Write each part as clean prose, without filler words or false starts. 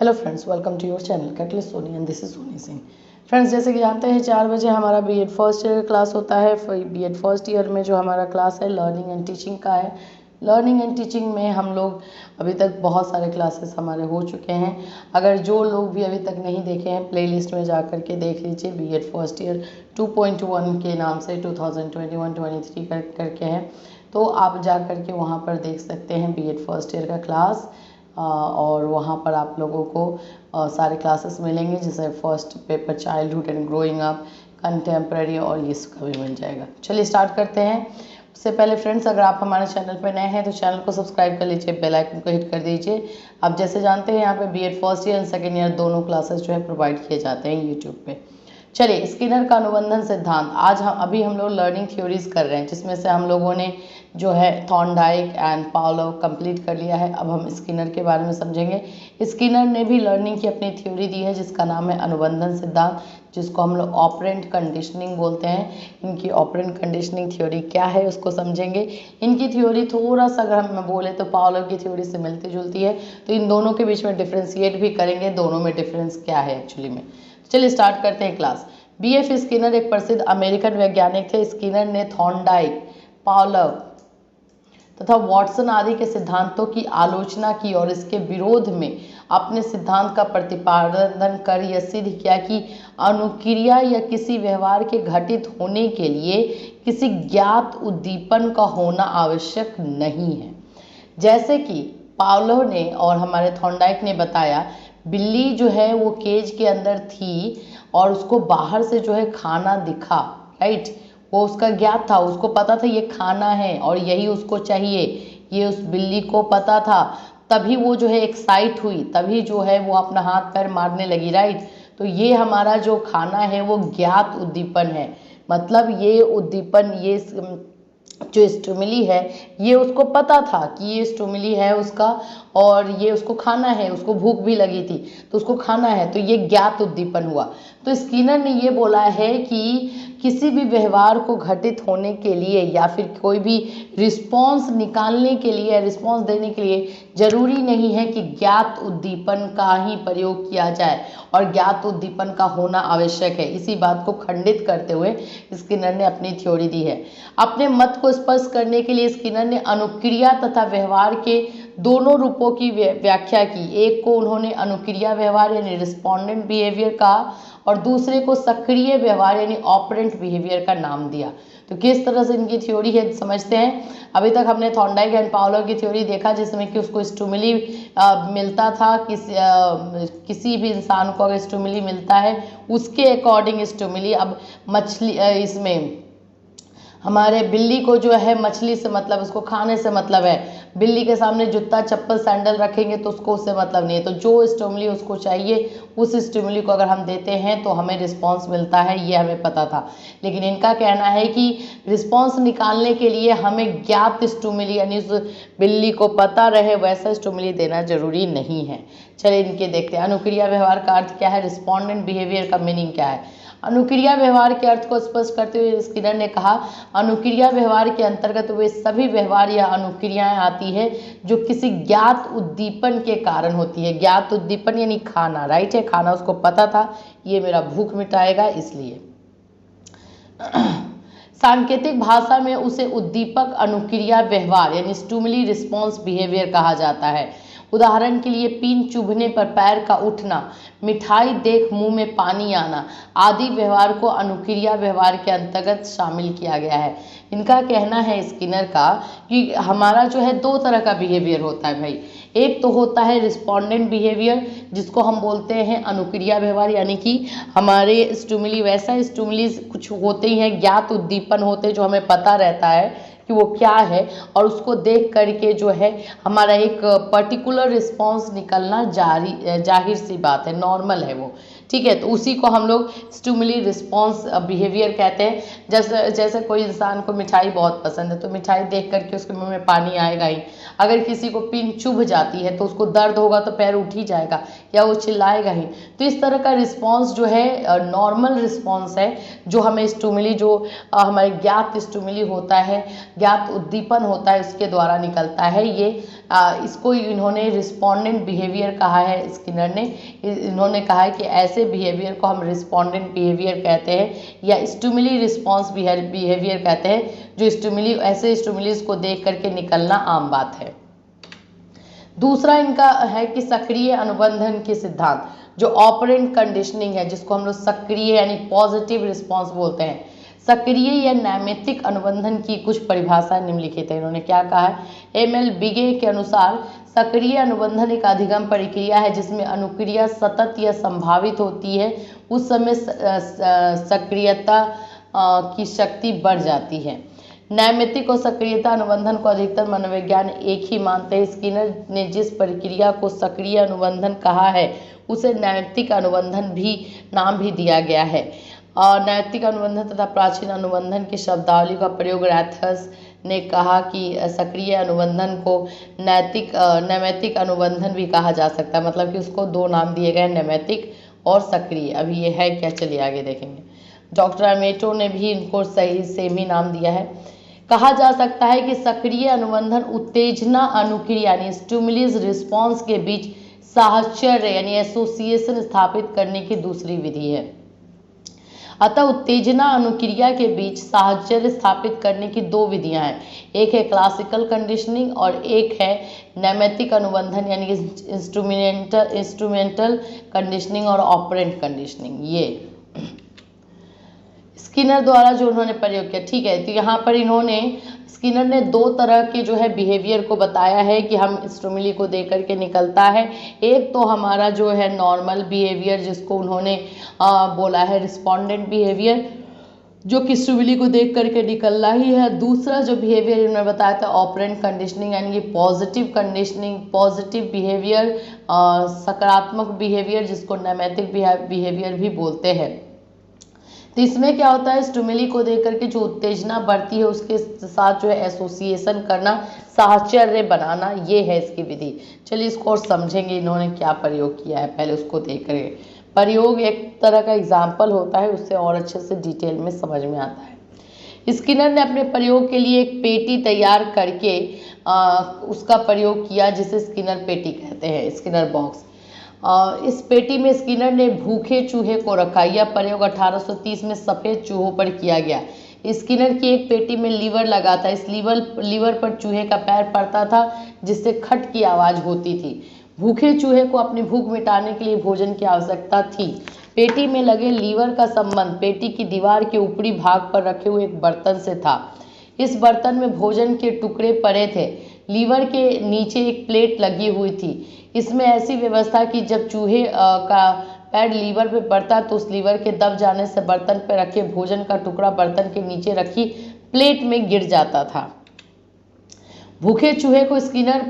Hello friends, welcome to your channel catalyst Soni and this is Soni Singh. Friends, जैसे कि जानते हैं 4 बजे हमारा बीएड फर्स्ट ईयर क्लास होता है। बीएड फर्स्ट ईयर में जो हमारा क्लास है लर्निंग एंड टीचिंग का है। लर्निंग एंड टीचिंग में हम लोग अभी तक बहुत सारे क्लासेस हमारे हो चुके हैं। अगर जो लोग भी अभी तक नहीं देखे हैं प्लेलिस्ट में जा कर के देख लीजिए। बीएड फर्स्ट ईयर 2.1 के नाम से 2021-23 करके हैं, तो आप जा कर के वहाँ पर देख सकते हैं बीएड फर्स्ट ईयर का क्लास। और वहाँ पर आप लोगों को सारे क्लासेस मिलेंगे, जैसे first paper childhood and growing up, contemporary और ये इसका भी मिल जाएगा। चलिए स्टार्ट करते हैं। उससे पहले फ्रेंड्स, अगर आप हमारे चैनल पर नए हैं तो चैनल को सब्सक्राइब कर लीजिए, बेल आइकन को हिट कर दीजिए। आप जैसे जानते हैं यहाँ पे BEd first year and second year दोनों क्लासेस जो है प्रोवाइड किए जाते हैं यूट्यूब पे। चलिए, स्किनर का अनुबंधन सिद्धांत आज अभी हम लोग लर्निंग थ्योरीज कर रहे हैं, जिसमें से हम लोगों ने जो है थॉर्नडाइक एंड पावलोव कंप्लीट कर लिया है। अब हम स्किनर के बारे में समझेंगे। स्किनर ने भी लर्निंग की अपनी थ्योरी दी है, जिसका नाम है अनुबंधन सिद्धांत, जिसको हम लोग ऑपरेंट कंडीशनिंग बोलते हैं। इनकी ऑपरेंट कंडीशनिंग थ्योरी क्या है उसको समझेंगे। इनकी थ्योरी थोड़ा सा अगर हम बोले तो पावलोव की थ्योरी से मिलती जुलती है, तो इन दोनों के बीच में डिफ्रेंशिएट भी करेंगे, दोनों में डिफरेंस क्या है एक्चुअली में। चलिए स्टार्ट करते हैं क्लास। बीएफ स्किनर एक प्रसिद्ध अमेरिकन वैज्ञानिक थे। स्किनर ने थॉर्नडाइक, पावलोव तथा वॉटसन आदि के सिद्धांतों की आलोचना की और इसके विरोध में अपने सिद्धांत का प्रतिपादन कर यह सिद्ध किया कि अनुक्रिया या किसी व्यवहार के घटित होने के लिए किसी ज्ञात उद्दीपन का होना आवश्यक नहीं है। जैसे कि पावलोव ने और हमारे थॉर्नडाइक ने बताया, बिल्ली जो है वो केज के अंदर थी और उसको बाहर से जो है खाना दिखा, राइट। वो उसका ज्ञात था, उसको पता था ये खाना है और यही उसको चाहिए, ये उस बिल्ली को पता था। तभी वो जो है एक्साइट हुई, तभी जो है वो अपना हाथ पैर मारने लगी, राइट। तो ये हमारा जो खाना है वो ज्ञात उद्दीपन है। मतलब ये उद्दीपन, ये जो स्टिमुली है, ये उसको पता था कि ये स्टिमुली है उसका और ये उसको खाना है, उसको भूख भी लगी थी तो उसको खाना है, तो ये ज्ञात उद्दीपन हुआ। तो स्किनर ने ये बोला है कि किसी भी व्यवहार को घटित होने के लिए या फिर कोई भी रिस्पॉन्स निकालने के लिए, रिस्पॉन्स देने के लिए जरूरी नहीं है कि ज्ञात उद्दीपन का ही प्रयोग किया जाए और ज्ञात उद्दीपन का होना आवश्यक है। इसी बात को खंडित करते हुए स्किनर ने अपनी थ्योरी दी है। अपने मत को स्पष्ट करने के लिए स्किनर ने अनुक्रिया तथा व्यवहार के दोनों रूपों की व्याख्या की। एक को उन्होंने अनुक्रिया व्यवहार यानी रिस्पोंडेंट बिहेवियर कहा और दूसरे को सक्रिय व्यवहार यानी ऑपरेंट बिहेवियर का नाम दिया। तो किस तरह से इनकी थ्योरी है समझते हैं। अभी तक हमने थॉर्नडाइक एंड पावलोव की थ्योरी देखा, जिसमें कि उसको स्टिमुली मिलता था, किसी भी इंसान को अगर स्टिमुली मिलता है उसके अकॉर्डिंग स्टिमुली। अब मछली, इसमें हमारे बिल्ली को जो है मछली से मतलब, उसको खाने से मतलब है। बिल्ली के सामने जूता चप्पल सैंडल रखेंगे तो उसको उससे मतलब नहीं है। तो जो स्टिमुली उसको चाहिए उस स्टिमुली को अगर हम देते हैं तो हमें रिस्पांस मिलता है, ये हमें पता था। लेकिन इनका कहना है कि रिस्पांस निकालने के लिए हमें ज्ञात स्टिमुली यानी उस बिल्ली को पता रहे वैसा स्टिमुली देना जरूरी नहीं है। चलिए इनके देखते हैं। अनुक्रिया व्यवहार का अर्थ क्या है, रिस्पोंडेंट बिहेवियर का मीनिंग क्या है। अनुक्रिया व्यवहार के अर्थ को स्पष्ट करते हुए स्किनर ने कहा, अनुक्रिया व्यवहार के अंतर्गत वे सभी व्यवहार या अनुक्रियाएं आती है जो किसी ज्ञात उद्दीपन के कारण होती है। ज्ञात उद्दीपन यानी खाना, राइट है, खाना उसको पता था, ये मेरा भूख मिटाएगा इसलिए। सांकेतिक भाषा में उसे उद्दीपक अनुक्रिया व्यवहार यानी स्टिमुली रिस्पॉन्स बिहेवियर कहा जाता है। उदाहरण के लिए पीन चुभने पर पैर का उठना, मिठाई देख मुंह में पानी आना आदि व्यवहार को अनुक्रिया व्यवहार के अंतर्गत शामिल किया गया है। इनका कहना है स्किनर का कि हमारा जो है 2 तरह का बिहेवियर होता है भाई। एक तो होता है रिस्पोंडेंट बिहेवियर, जिसको हम बोलते हैं अनुक्रिया व्यवहार, यानी कि हमारे स्टिमुली, वैसा स्टिमुली कुछ होते ही हैं, ज्ञात उद्दीपन होते जो हमें पता रहता है कि वो क्या है और उसको देख करके जो है हमारा एक पर्टिकुलर रिस्पॉन्स निकलना जाहिर सी बात है, नॉर्मल है वो, ठीक है, तो उसी को हम लोग स्टिमुली रिस्पॉन्स बिहेवियर कहते हैं। जैसे जैसे कोई इंसान को मिठाई बहुत पसंद है तो मिठाई देख करके उसके मुंह में पानी आएगा ही। अगर किसी को पिन चुभ जाती है तो उसको दर्द होगा तो पैर उठ ही जाएगा या वो चिल्लाएगा ही। तो इस तरह का रिस्पॉन्स जो है नॉर्मल रिस्पॉन्स है, जो हमें स्टिमुली, जो हमारे ज्ञात स्टिमुली होता है, ज्ञात उद्दीपन होता है, उसके द्वारा निकलता है। ये इसको इन्होंने रिस्पॉन्डेंट बिहेवियर कहा है, स्किनर ने। इन्होंने कहा है कि ऐसे बिहेवियर को हम रिस्पॉन्डेंट बिहेवियर कहते हैं या स्टिमुली रिस्पॉन्स बिहेवियर कहते हैं, जो स्टिमुली, ऐसे स्टिमुलीज को देख करके निकलना आम बात है। दूसरा इनका है कि सक्रिय अनुबंधन के सिद्धांत, जो ऑपरेंट कंडीशनिंग है, जिसको हम लोग सक्रिय यानी पॉजिटिव रिस्पॉन्स बोलते हैं। सक्रिय या नैमित्तिक अनुबंधन की कुछ परिभाषा निम्नलिखित है। इन्होंने क्या कहा है? एमएल बिगे के अनुसार सक्रिय अनुबंधन एक अधिगम प्रक्रिया है जिसमें अनुक्रिया सतत या संभावित होती है, उस समय सक्रियता की शक्ति बढ़ जाती है। नैमित्तिक और सक्रियता अनुबंधन को अधिकतर मनोविज्ञान एक ही मानते हैं। स्किनर ने जिस प्रक्रिया को सक्रिय अनुबंधन कहा है उसे नैमित्तिक अनुबंधन भी नाम भी दिया गया है। नैतिक अनुबंधन तथा प्राचीन अनुबंधन की शब्दावली का प्रयोग रैथस ने कहा कि सक्रिय अनुबंधन को नैमित्तिक अनुबंधन भी कहा जा सकता है, मतलब कि उसको दो नाम दिए गए, नैमित्तिक और सक्रिय। अभी ये है क्या, चलिए आगे देखेंगे। डॉक्टर अमेटो ने भी इनको सही सेम ही नाम दिया है। कहा जा सकता है कि सक्रिय अनुबंधन उत्तेजना अनुक्रिया यानी स्टिमुलस रिस्पॉन्स के बीच साहचर्य यानी एसोसिएशन स्थापित करने की दूसरी विधि है। अतः उत्तेजना अनुक्रिया के बीच साहचर्य स्थापित करने की दो विधियां हैं, एक है क्लासिकल कंडीशनिंग और एक है नैमित्तिक अनुबंधन यानी इंस्ट्रूमेंटल कंडीशनिंग और ऑपरेंट कंडीशनिंग। ये स्किनर द्वारा जो उन्होंने प्रयोग किया, ठीक है। तो यहाँ पर स्किनर ने दो तरह के जो है बिहेवियर को बताया है कि हम स्टिमुली को दे करके निकलता है। एक तो हमारा जो है नॉर्मल बिहेवियर, जिसको उन्होंने बोला है रिस्पॉन्डेंट बिहेवियर, जो कि स्टिमुली को देख करके निकलना ही है। दूसरा जो बिहेवियर इन्होंने बताया था ऑपरेंट कंडीशनिंग यानी कि पॉजिटिव कंडीशनिंग, पॉजिटिव बिहेवियर, सकारात्मक बिहेवियर, जिसको नैमित्तिक बिहेवियर भी बोलते हैं। तो इसमें क्या होता है, स्टिमुली को देख करके जो उत्तेजना बढ़ती है उसके साथ जो है एसोसिएशन करना, साहचर्य बनाना, ये है इसकी विधि। चलिए इसको और समझेंगे इन्होंने क्या प्रयोग किया है, पहले उसको देख करके। प्रयोग एक तरह का एग्जाम्पल होता है, उससे और अच्छे से डिटेल में समझ में आता है। स्किनर ने अपने प्रयोग के लिए एक पेटी तैयार करके उसका प्रयोग किया, जिसे स्किनर पेटी कहते हैं, स्किनर बॉक्स। इस पेटी में स्किनर ने भूखे चूहे को रखा। यह प्रयोग 1830 में सफ़ेद चूहों पर किया गया। स्किनर की एक पेटी में लीवर लगा था। इस लीवर पर चूहे का पैर पड़ता था, जिससे खट की आवाज़ होती थी। भूखे चूहे को अपनी भूख मिटाने के लिए भोजन की आवश्यकता थी। पेटी में लगे लीवर का संबंध पेटी की दीवार के ऊपरी भाग पर रखे हुए एक बर्तन से था। इस बर्तन में भोजन के टुकड़े पड़े थे। लीवर के नीचे एक प्लेट लगी हुई थी। इसमें ऐसी व्यवस्था कि जब चूहे का पैर लीवर पे पड़ता तो उस लीवर के दब जाने से बर्तन पर रखे भोजन का टुकड़ा बर्तन के नीचे रखी प्लेट में गिर जाता था। भूखे चूहे को स्किनर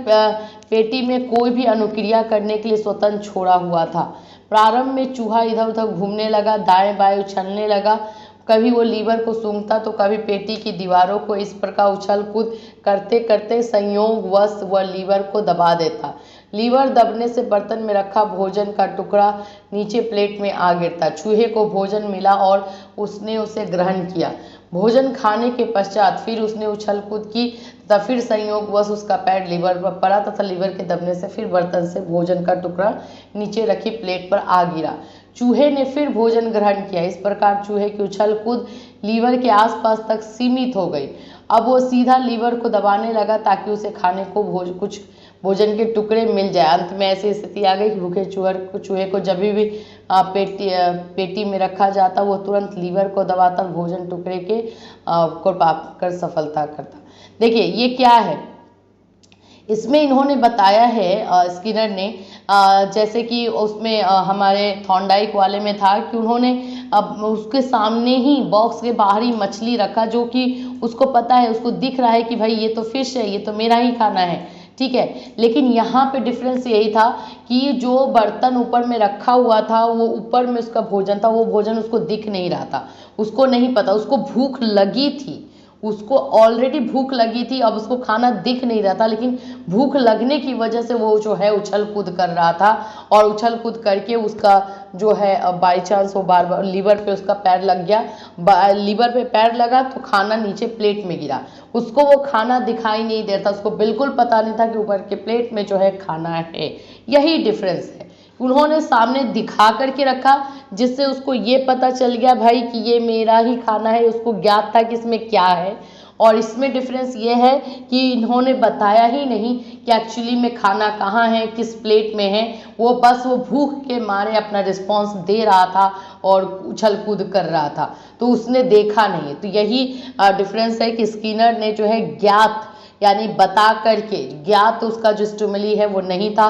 पेटी में कोई भी अनुक्रिया करने के लिए स्वतंत्र छोड़ा हुआ था। प्रारंभ में चूहा इधर उधर घूमने लगा, दाएं बाएं उछलने लगा। कभी वो लीवर को सूंघता तो कभी पेटी की दीवारों को। इस प्रकार उछल कूद करते करते संयोगवश वह लीवर को दबा देता। लीवर दबने से बर्तन में रखा भोजन का टुकड़ा नीचे प्लेट में आ गिरता। चूहे को भोजन मिला और उसने उसे ग्रहण किया। भोजन खाने के पश्चात फिर उसने उछल कूद की तथा फिर संयोगवश उसका पैर लीवर पर पड़ा तथा लीवर के दबने से फिर बर्तन से भोजन का टुकड़ा नीचे रखी प्लेट पर आ गिरा। चूहे ने फिर भोजन ग्रहण किया। इस प्रकार चूहे की उछल कूद लीवर के आसपास तक सीमित हो गई। अब वो सीधा लीवर को दबाने लगा ताकि उसे खाने को कुछ भोजन के टुकड़े मिल जाए। अंत में ऐसी स्थिति आ गई कि भूखे चूहे को जब भी पेटी में रखा जाता वो तुरंत लीवर को दबाता, भोजन टुकड़े को पाप कर सफलता करता। देखिए ये क्या है, इसमें इन्होंने बताया है स्किनर ने, जैसे कि उसमें हमारे थॉर्नडाइक वाले में था कि उन्होंने अब उसके सामने ही बॉक्स के बाहर ही मछली रखा, जो कि उसको पता है, उसको दिख रहा है कि भाई ये तो फिश है, ये तो मेरा ही खाना है, ठीक है। लेकिन यहाँ पे डिफरेंस यही था कि जो बर्तन ऊपर में रखा हुआ था वो ऊपर में उसका भोजन था, वो भोजन उसको दिख नहीं रहा था, उसको नहीं पता, उसको भूख लगी थी, उसको ऑलरेडी भूख लगी थी, अब उसको खाना दिख नहीं रहा था, लेकिन भूख लगने की वजह से वो जो है उछल कूद कर रहा था और उछल कूद करके उसका जो है बाई चांस वो बार बार लीवर पे उसका पैर लग गया, लीवर पे पैर लगा तो खाना नीचे प्लेट में गिरा, उसको वो खाना दिखाई नहीं दे रहा था, उसको बिल्कुल पता नहीं था कि ऊपर के प्लेट में जो है खाना है। यही डिफरेंस है, उन्होंने सामने दिखा करके रखा जिससे उसको ये पता चल गया भाई कि ये मेरा ही खाना है, उसको ज्ञात था कि इसमें क्या है। और इसमें डिफरेंस ये है कि इन्होंने बताया ही नहीं कि एक्चुअली में खाना कहाँ है, किस प्लेट में है, वो बस वो भूख के मारे अपना रिस्पॉन्स दे रहा था और उछल कूद कर रहा था, तो उसने देखा नहीं। तो यही डिफरेंस है कि स्किनर ने जो है ज्ञात यानी बता करके, ज्ञात उसका जो स्टिमुली है वो नहीं था,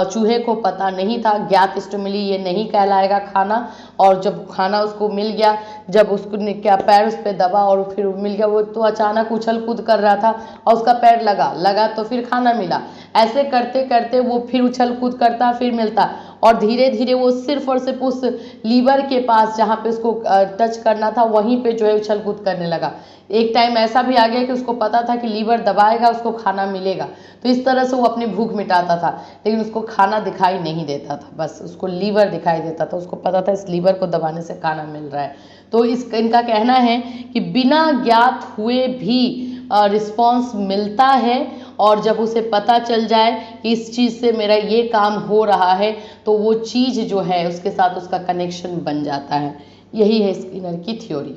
चूहे को पता नहीं था, ज्ञात स्टिमुली ये नहीं कहलाएगा खाना। और जब खाना उसको मिल गया, जब उसको क्या पैर उस पर दबा और फिर मिल गया, वो तो अचानक उछल कूद कर रहा था और उसका पैर लगा तो फिर खाना मिला, ऐसे करते करते वो फिर उछल कूद करता फिर मिलता, और धीरे धीरे वो सिर्फ और सिर्फ उस लीवर के पास जहाँ पे उसको टच करना था वहीं पे जो है उछल कूद करने लगा। एक टाइम ऐसा भी आ गया कि उसको पता था कि लीवर दबाएगा उसको खाना मिलेगा, तो इस तरह से वो अपनी भूख मिटाता था, लेकिन उसको खाना दिखाई नहीं देता था, बस उसको लीवर दिखाई देता था, उसको पता था इस लीवर को दबाने से खाना मिल रहा है। तो इनका कहना है कि बिना ज्ञात हुए भी रिस्पॉन्स मिलता है, और जब उसे पता चल जाए कि इस चीज़ से मेरा ये काम हो रहा है तो वो चीज़ जो है उसके साथ उसका कनेक्शन बन जाता है। यही है स्किनर की थ्योरी,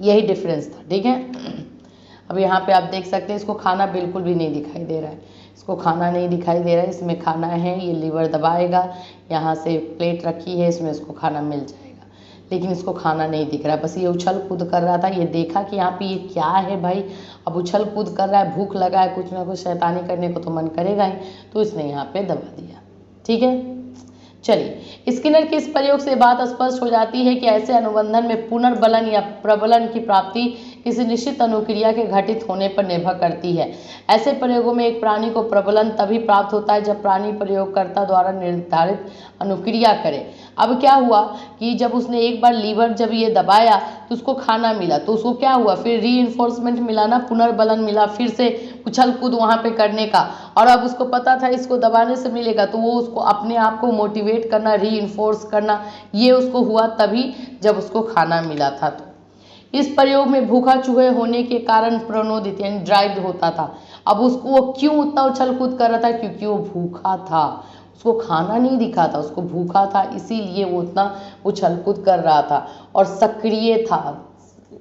यही डिफरेंस था। ठीक है, अब यहाँ पे आप देख सकते हैं इसको खाना बिल्कुल भी नहीं दिखाई दे रहा है, इसको खाना नहीं दिखाई दे रहा है, इसमें खाना है, ये लीवर दबाएगा, यहाँ से प्लेट रखी है, इसमें इसको खाना मिल जाएगा, लेकिन इसको खाना नहीं दिख रहा है, बस ये उछल कूद कर रहा था, ये देखा कि यहाँ पे ये क्या है भाई, अब उछल कूद कर रहा है, भूख लगा है, कुछ ना कुछ शैतानी करने को तो मन करेगा ही, तो इसने यहाँ पे दबा दिया। ठीक है, चलिए, स्किनर के इस प्रयोग से बात स्पष्ट हो जाती है कि ऐसे अनुबंधन में पुनर्बलन या प्रबलन की प्राप्ति किसी निश्चित अनुक्रिया के घटित होने पर निर्भर करती है। ऐसे प्रयोगों में एक प्राणी को प्रबलन तभी प्राप्त होता है जब प्राणी प्रयोगकर्ता द्वारा निर्धारित अनुक्रिया करे। अब क्या हुआ कि जब उसने एक बार लीवर जब ये दबाया तो उसको खाना मिला, तो उसको क्या हुआ, फिर रीइंफोर्समेंट मिला ना, पुनर्बलन मिला, फिर से उछल कूद वहाँ पे करने का, और अब उसको पता था इसको दबाने से मिलेगा, तो वो उसको अपने आप को मोटिवेट करना, रीइंफोर्स करना, ये उसको हुआ तभी जब उसको खाना मिला था। तो इस प्रयोग में भूखा चूहे होने के कारण प्रणोदित यानी ड्राइव होता था। अब उसको वो क्यों उतना उछल कूद कर रहा था, क्योंकि वो भूखा था, उसको खाना नहीं दिखा था, उसको भूखा था, इसीलिए वो उतना उछल कूद कर रहा था और सक्रिय था।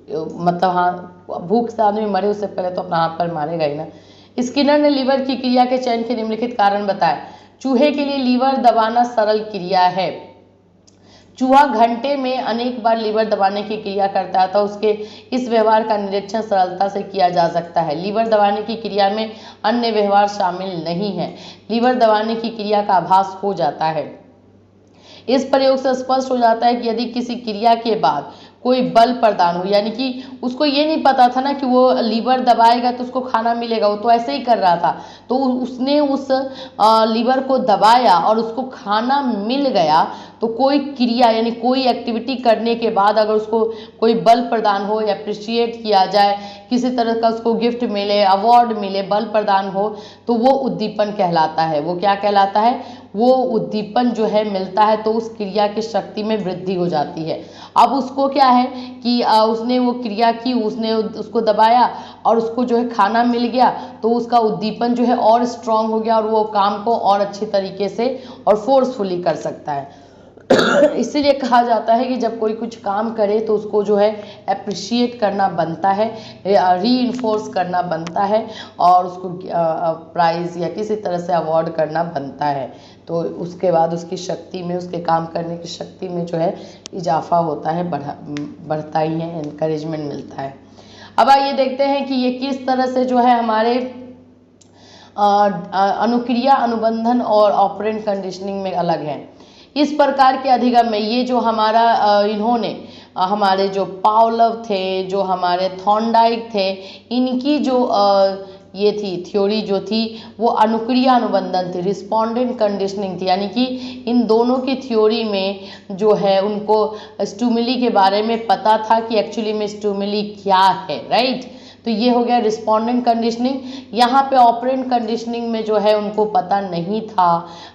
मतलब हाँ, भूख से आदमी मरे उससे पहले तो अपना हाथ पर मारेगा ही ना। स्किनर ने लीवर की क्रिया के चयन के निम्नलिखित कारण बताए। चूहे के लिए लीवर दबाना सरल क्रिया है। चूहा घंटे में अनेक बार लीवर दबाने की क्रिया करता है, तो उसके इस व्यवहार का निरीक्षण सरलता से किया जा सकता है। लीवर दबाने की क्रिया में अन्य व्यवहार शामिल नहीं है, लीवर दबाने की क्रिया का आभास हो जाता है। इस प्रयोग से स्पष्ट हो जाता है कि यदि किसी क्रिया के बाद कोई बल प्रदान हो, यानी कि उसको ये नहीं पता था ना कि वो लीवर दबाएगा तो उसको खाना मिलेगा, वो तो ऐसे ही कर रहा था, तो उसने उस लीवर को दबाया और उसको खाना मिल गया, तो कोई क्रिया यानी कोई एक्टिविटी करने के बाद अगर उसको कोई बल प्रदान हो, अप्रिशिएट किया जाए, किसी तरह का उसको गिफ्ट मिले, अवार्ड मिले, बल प्रदान हो, तो वो उद्दीपन कहलाता है। वो क्या कहलाता है, वो उद्दीपन जो है मिलता है, तो उस क्रिया की शक्ति में वृद्धि हो जाती है। अब उसको क्या है कि उसने वो क्रिया की, उसने उसको दबाया और उसको जो है खाना मिल गया, तो उसका उद्दीपन जो है और स्ट्रांग हो गया और वो काम को और अच्छी तरीके से और फोर्सफुली कर सकता है। इसीलिए कहा जाता है कि जब कोई कुछ काम करे तो उसको जो है अप्रिशिएट करना बनता है, रीइंफोर्स करना बनता है, और उसको प्राइज़ या किसी तरह से अवार्ड करना बनता है, तो उसके बाद उसकी शक्ति में, उसके काम करने की शक्ति में जो है इजाफा होता है, बढ़ता ही है, इनकरेजमेंट मिलता है। अब आइए देखते हैं कि ये किस तरह से जो है हमारे अनुक्रिया, अनुबंधन और ऑपरेंट कंडीशनिंग में अलग है। इस प्रकार के अधिगम में ये जो हमारा इन्होंने हमारे जो पावलव थे, जो हमारे थॉर्नडाइक थे, इनकी जो ये थी थ्योरी जो थी वो अनुक्रिया अनुबंधन थी, रिस्पोंडेंट कंडीशनिंग थी, यानी कि इन दोनों की थ्योरी में जो है उनको स्टिमुली के बारे में पता था कि एक्चुअली में स्टिमुली क्या है, राइट। तो ये हो गया रिस्पोंडेंट कंडीशनिंग। यहाँ पे ऑपरेंट कंडीशनिंग में जो है उनको पता नहीं था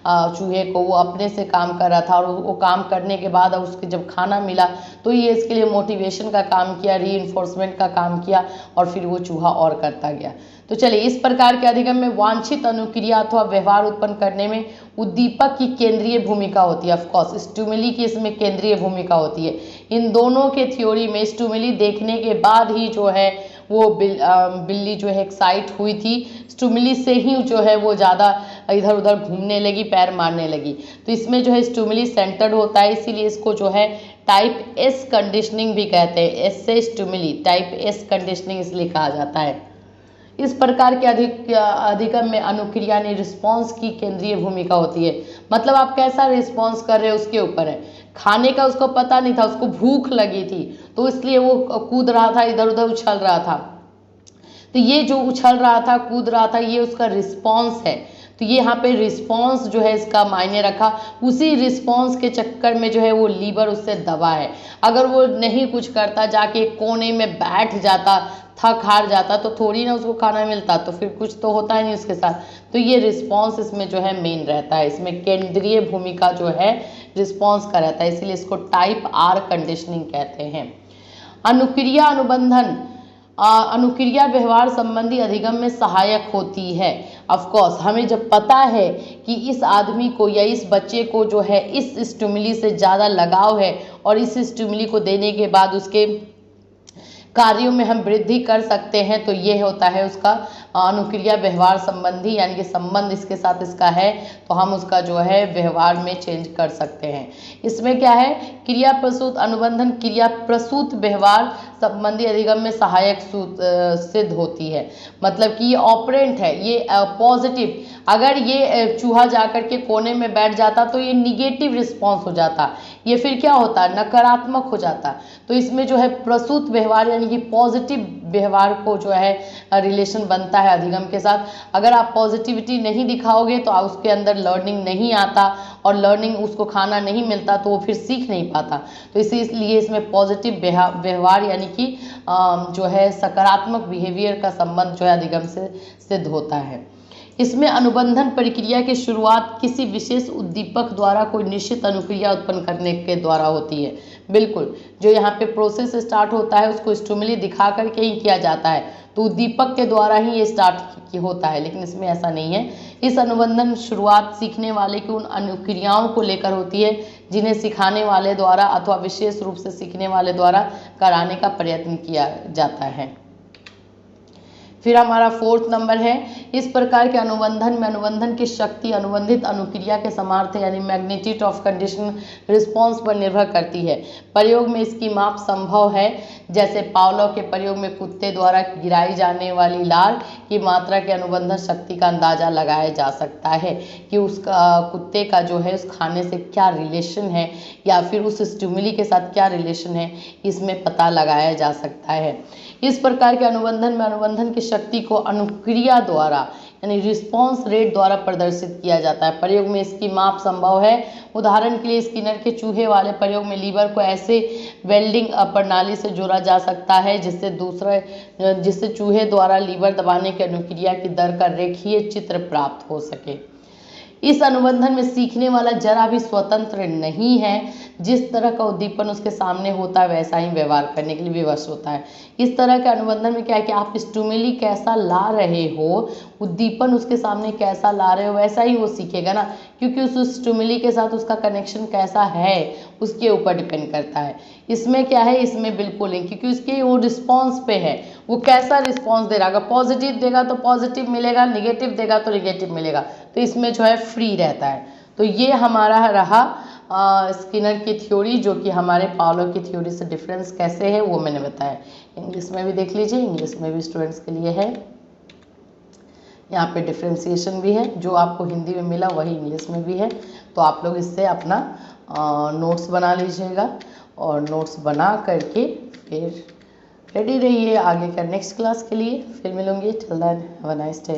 चूहे को, वो अपने से काम कर रहा था और वो काम करने के बाद उसके जब खाना मिला तो ये इसके लिए मोटिवेशन का काम किया, रीइंफोर्समेंट का काम किया और फिर वो चूहा और करता गया। तो चलिए, इस प्रकार के अधिगम में वांछित अनुक्रिया अथवा व्यवहार उत्पन्न करने में उद्दीपक की केंद्रीय भूमिका होती है। ऑफकोर्स स्टिमुली की इसमें केंद्रीय भूमिका होती है। इन दोनों के थ्योरी में स्टिमुली देखने के बाद ही जो है वो बिल्ली जो है एक्साइट हुई थी, स्टिमुली से ही जो है वो ज़्यादा इधर उधर घूमने लगी, पैर मारने लगी। तो इसमें जो है स्टिमुली सेंटर्ड होता है, इसीलिए इसको जो है टाइप एस कंडीशनिंग भी कहते हैं। एस से स्टिमुली, टाइप एस कंडीशनिंग इसलिए कहा जाता है। इस प्रकार के अधिगम में अनुक्रिया ने रिस्पॉन्स की केंद्रीय भूमिका होती है। मतलब आप कैसा रिस्पॉन्स कर रहे हो उसके ऊपर है। खाने का उसको पता नहीं था, उसको भूख लगी थी तो इसलिए वो कूद रहा था, इधर उधर उछल रहा था। तो ये जो उछल रहा था, कूद रहा था, ये उसका रिस्पॉन्स है। तो ये यहाँ पे रिस्पॉन्स जो है इसका मायने रखा। उसी रिस्पॉन्स के चक्कर में जो है वो लीवर उससे दबा है। अगर वो नहीं कुछ करता, जाके कोने में बैठ जाता, थक हार जाता, तो थोड़ी ना उसको खाना मिलता, तो फिर कुछ तो होता है नहीं उसके साथ। तो ये रिस्पॉन्स इसमें जो है मेन रहता है, इसमें केंद्रीय भूमिका जो है रिस्पॉन्स का रहता है, इसीलिए इसको टाइप आर कंडीशनिंग कहते हैं। अनुक्रिया अनुबंधन अनुक्रिया व्यवहार संबंधी अधिगम में सहायक होती है। ऑफकोर्स हमें जब पता है कि इस आदमी को या इस बच्चे को जो है इस स्टिमुली से ज़्यादा लगाव है और इस स्टिमुली को देने के बाद उसके कार्यों में हम वृद्धि कर सकते हैं, तो ये होता है उसका अनुक्रिया व्यवहार संबंधी, यानी कि संबंध इसके साथ इसका है, तो हम उसका जो है व्यवहार में चेंज कर सकते हैं। इसमें क्या है, क्रिया प्रसूत अनुबंधन क्रिया प्रसूत व्यवहार संबंधी अधिगम में सहायक सिद्ध होती है। मतलब कि ये ऑपरेंट है, ये पॉजिटिव। अगर ये चूहा जाकर के कोने में बैठ जाता तो ये निगेटिव रिस्पॉन्स हो जाता, ये फिर क्या होता, नकारात्मक हो जाता। तो इसमें जो है प्रसूत व्यवहार यानी कि पॉजिटिव व्यवहार को जो है रिलेशन बनता है अधिगम के साथ। अगर आप पॉजिटिविटी नहीं दिखाओगे तो उसके अंदर लर्निंग नहीं आता, और लर्निंग उसको खाना नहीं मिलता तो वो फिर सीख नहीं पाता। तो इसीलिए इसमें पॉजिटिव व्यवहार यानी कि जो है सकारात्मक बिहेवियर का संबंध जो है अधिगम से सिद्ध होता है। इसमें अनुबंधन प्रक्रिया की शुरुआत किसी विशेष उद्दीपक द्वारा कोई निश्चित अनुक्रिया उत्पन्न करने के द्वारा होती है। बिल्कुल, जो यहाँ पे प्रोसेस स्टार्ट होता है उसको स्टिमुली दिखा करके ही किया जाता है, तो उद्दीपक के द्वारा ही ये स्टार्ट होता है, लेकिन इसमें ऐसा नहीं है। इस अनुबंधन शुरुआत सीखने वाले की उन अनुक्रियाओं को लेकर होती है जिन्हें सिखाने वाले द्वारा अथवा विशेष रूप से सीखने वाले द्वारा कराने का प्रयत्न किया जाता है। फिर हमारा 4th नंबर है, इस प्रकार के अनुबंधन में अनुबंधन की शक्ति अनुबंधित अनुक्रिया के सामर्थ्य यानी मैग्नीट्यूड ऑफ कंडीशन रिस्पॉन्स पर निर्भर करती है। प्रयोग में इसकी माप संभव है, जैसे पावलोव के प्रयोग में कुत्ते द्वारा गिराई जाने वाली लार की मात्रा के अनुबंधन शक्ति का अंदाजा लगाया जा सकता है कि उसका कुत्ते का जो है उस खाने से क्या रिलेशन है या फिर उस स्टिमुली के साथ क्या रिलेशन है, इसमें पता लगाया जा सकता है। इस प्रकार के अनुबंधन में अनुबंधन की शक्ति को अनुक्रिया द्वारा यानी रिस्पॉन्स रेट द्वारा प्रदर्शित किया जाता है। प्रयोग में इसकी माप संभव है। उदाहरण के लिए स्किनर के चूहे वाले प्रयोग में लीवर को ऐसे वेल्डिंग प्रणाली से जोड़ा जा सकता है जिससे चूहे द्वारा लीवर दबाने की अनुक्रिया की दर का रेखीय चित्र प्राप्त हो सके। इस अनुबंधन में सीखने वाला जरा भी स्वतंत्र नहीं है, जिस तरह का उद्दीपन उसके सामने होता है वैसा ही व्यवहार करने के लिए विवश होता है। इस तरह के अनुबंधन में क्या है कि आप स्टिमुली कैसा ला रहे हो, उद्दीपन उसके सामने कैसा ला रहे हो, वैसा ही वो सीखेगा ना, क्योंकि उस स्टिमुली के साथ उसका कनेक्शन कैसा है उसके ऊपर डिपेंड करता है। इसमें क्या है, इसमें बिल्कुल नहीं, क्योंकि उसके वो रिस्पॉन्स पे है, वो कैसा रिस्पॉन्स दे रहा है। अगर पॉजिटिव देगा तो पॉजिटिव मिलेगा, निगेटिव देगा तो निगेटिव मिलेगा, तो इसमें जो है फ्री रहता है। तो ये हमारा रहा स्किनर की थ्योरी, जो कि हमारे पावलोव की थ्योरी से डिफरेंस कैसे है वो मैंने बताया। इंग्लिश में भी देख लीजिए, इंग्लिश में भी स्टूडेंट्स के लिए है, यहाँ पे डिफ्रेंसिएशन भी है, जो आपको हिंदी में मिला वही इंग्लिश में भी है। तो आप लोग इससे अपना नोट्स बना लीजिएगा, और नोट्स बना करके फिर रेडी रहिए आगे का नेक्स्ट क्लास के लिए। फिर मिलूंगी। Till then have a nice day.